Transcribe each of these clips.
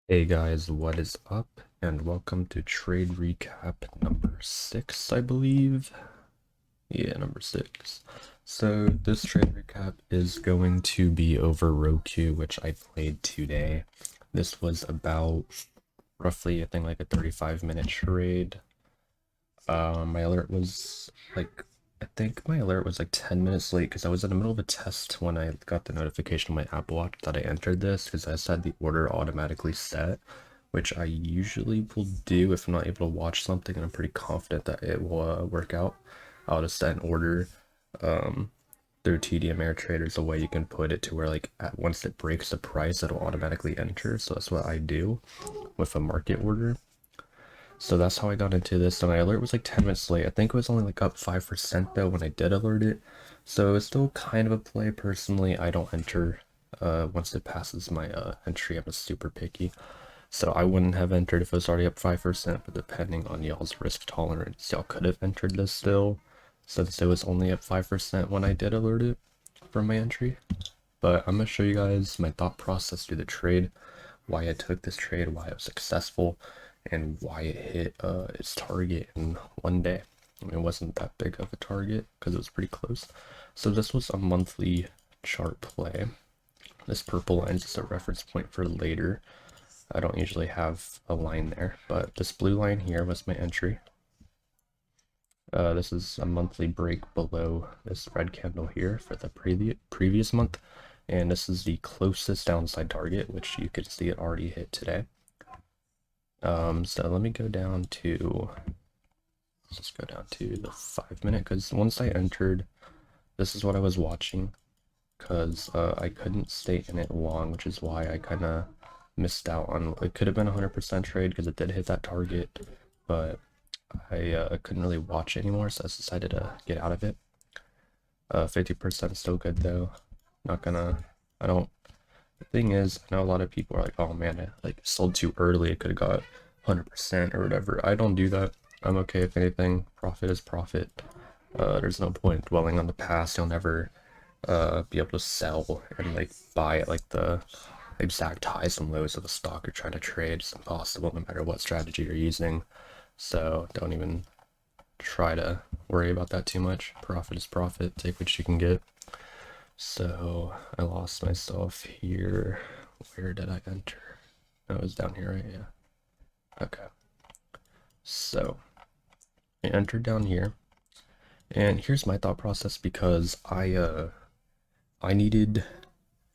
Hey guys, what is up? And welcome to trade recap number 6, I believe. Yeah, number 6. So this trade recap is going to be over Roku, which I played today. This was about roughly, I think, like a 35-minute trade. My alert was like, I think my alert was like 10 minutes late because I was in the middle of a test when I got the notification on my Apple Watch that I entered this because I said the order automatically set, which I usually will do if I'm not able to watch something and I'm pretty confident that it will work out. I'll just set an order through TD Ameritrade. There's a way you can put it to where like once it breaks the price, it'll automatically enter. So that's what I do with a market order. So that's how I got into this. So my alert was like 10 minutes late. I think it was only like up 5% though when I did alert it. So it's still kind of a play. Personally, I don't enter once it passes my entry. I'm just super picky. So I wouldn't have entered if it was already up 5%, but depending on y'all's risk tolerance, y'all could have entered this still, since it was only up 5% when I did alert it from my entry. But I'm going to show you guys my thought process through the trade, why I took this trade, why it was successful, and why it hit its target in one day. I mean, it wasn't that big of a target because it was pretty close. So this was a monthly chart play. This purple line is just a reference point for later. I don't usually have a line there, but this blue line here was my entry. This is a monthly break below this red candle here for the previous month. And this is the closest downside target, which you can see it already hit today. So let me go down to, let's just go down to the 5-minute, because once I entered, this is what I was watching, because I couldn't stay in it long, which is why I kind of missed out on, it could have been 100% trade because it did hit that target, but I couldn't really watch anymore, so I decided to get out of it. 50% still good though. Not gonna, I don't, the thing is, I know a lot of people are like, oh man, I like sold too early, it could have got 100% or whatever. I don't do that. I'm okay if anything. Profit is profit. There's no point dwelling on the past. You'll never be able to sell and like buy at like the exact highs and lows of a stock you're trying to trade. It's impossible no matter what strategy you're using. So don't even try to worry about that too much. Profit is profit. Take what you can get. So I lost myself here. Where did I enter? Oh, it was down here, right? Yeah. Okay. So I entered down here. And here's my thought process, because I needed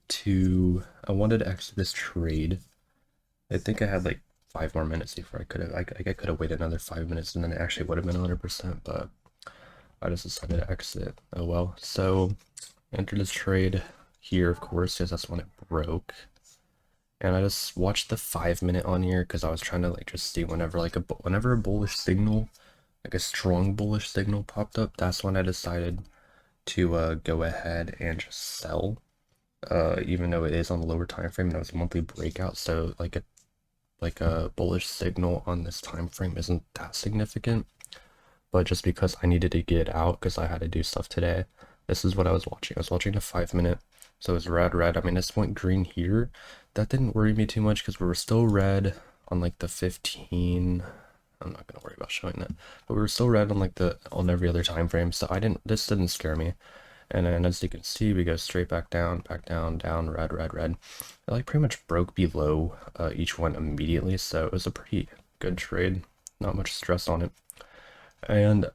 to, I wanted to exit this trade. I think I had like 5 more minutes before I could have, I could have waited another 5 minutes and then it actually would have been 100%, but I just decided to exit. Oh well. So I entered this trade here, of course, because that's when it broke. And I just watched the 5-minute on here because I was trying to like just see whenever like whenever a bullish signal, like a strong bullish signal popped up, that's when I decided to go ahead and just sell. Even though it is on the lower time frame and it was a monthly breakout, so like a bullish signal on this time frame isn't that significant. But just because I needed to get out because I had to do stuff today, this is what I was watching. I was watching the 5-minute. So it was red. I mean, this went green here. That didn't worry me too much because we were still red on like the 15. I'm not gonna worry about showing that, but we were still red on like on every other time frame. So this didn't scare me. And then as you can see, we go straight back down, down, red. It like pretty much broke below each one immediately. So it was a pretty good trade. Not much stress on it. And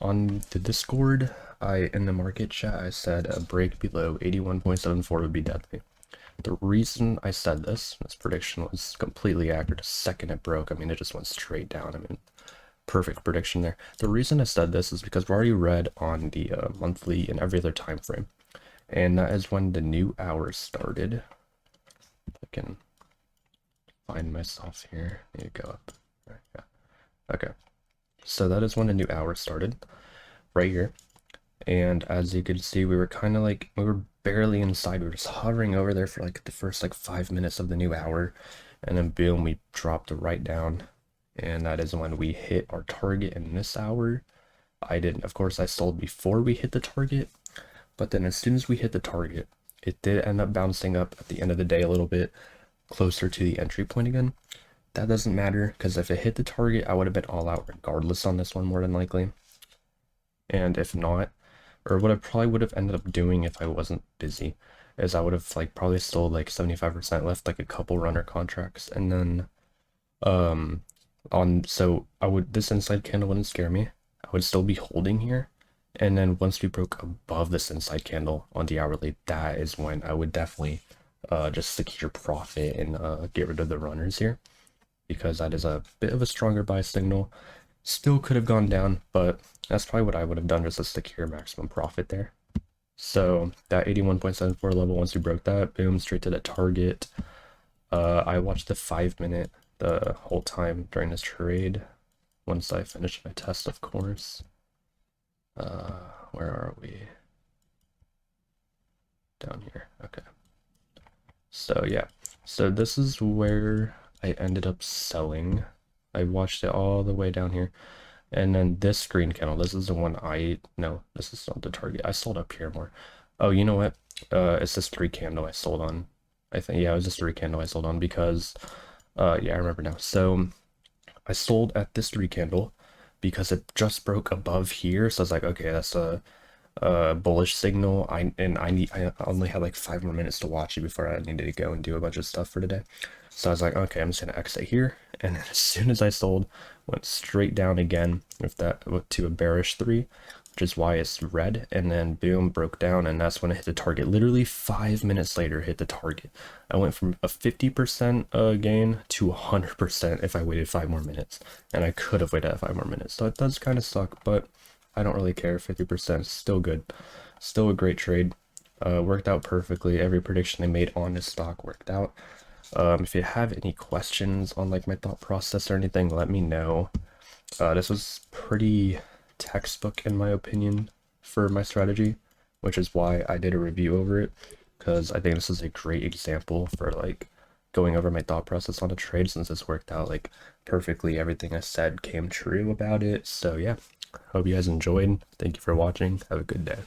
on the Discord, in the market chat, I said a break below 81.74 would be deadly. The reason I said this prediction was completely accurate. The second it broke, I mean, it just went straight down. I mean, perfect prediction there. The reason I said this is because we're already red on the monthly and every other time frame. And that is when the new hour started. I can find myself here. Need to go up. Right, yeah. Okay. So that is when the new hour started, right here. And as you can see, we were kind of like, we were barely inside. We were just hovering over there for like the first like 5 minutes of the new hour. And then boom, we dropped right down. And that is when we hit our target in this hour. Of course, I sold before we hit the target. But then as soon as we hit the target, it did end up bouncing up at the end of the day a little bit. closer to the entry point again. That doesn't matter, because if it hit the target, I would have been all out regardless on this one, more than likely. And if not, or what I probably would have ended up doing if I wasn't busy, is I would have like probably sold like 75%, left like a couple runner contracts, and then so I would, this inside candle wouldn't scare me. I would still be holding here, and then once we broke above this inside candle on the hourly, that is when I would definitely just secure profit and get rid of the runners here, because that is a bit of a stronger buy signal. Still could have gone down, but that's probably what I would have done, just to secure maximum profit there. So that 81.74 level, once we broke that, boom, straight to the target. I watched the 5-minute the whole time during this trade, once I finished my test, of course. Where are we? Down here. Okay. So yeah, so this is where I ended up selling. I watched it all the way down here. And then this green candle, this is the one no, this is not the target. I sold up here more. Oh, you know what? It's this 3 candle I sold on. I think, yeah, it was this 3 candle I sold on because, yeah, I remember now. So I sold at this 3 candle because it just broke above here. So I was like, okay, that's a bullish signal. I only had like 5 more minutes to watch it before I needed to go and do a bunch of stuff for today. So I was like, okay, I'm just gonna exit here, and then as soon as I sold, went straight down again to a bearish 3, which is why it's red, and then boom, broke down, and that's when it hit the target. Literally 5 minutes later, hit the target. I went from a 50% gain to 100% if I waited 5 more minutes, and I could have waited 5 more minutes. So it does kind of suck, but I don't really care. 50% is still good. Still a great trade. Worked out perfectly. Every prediction I made on this stock worked out. If you have any questions on like my thought process or anything, let me know. This was pretty textbook in my opinion for my strategy, which is why I did a review over it, because I think this is a great example for like going over my thought process on a trade, since this worked out like perfectly. Everything I said came true about it. So yeah, hope you guys enjoyed. Thank you for watching. Have a good day.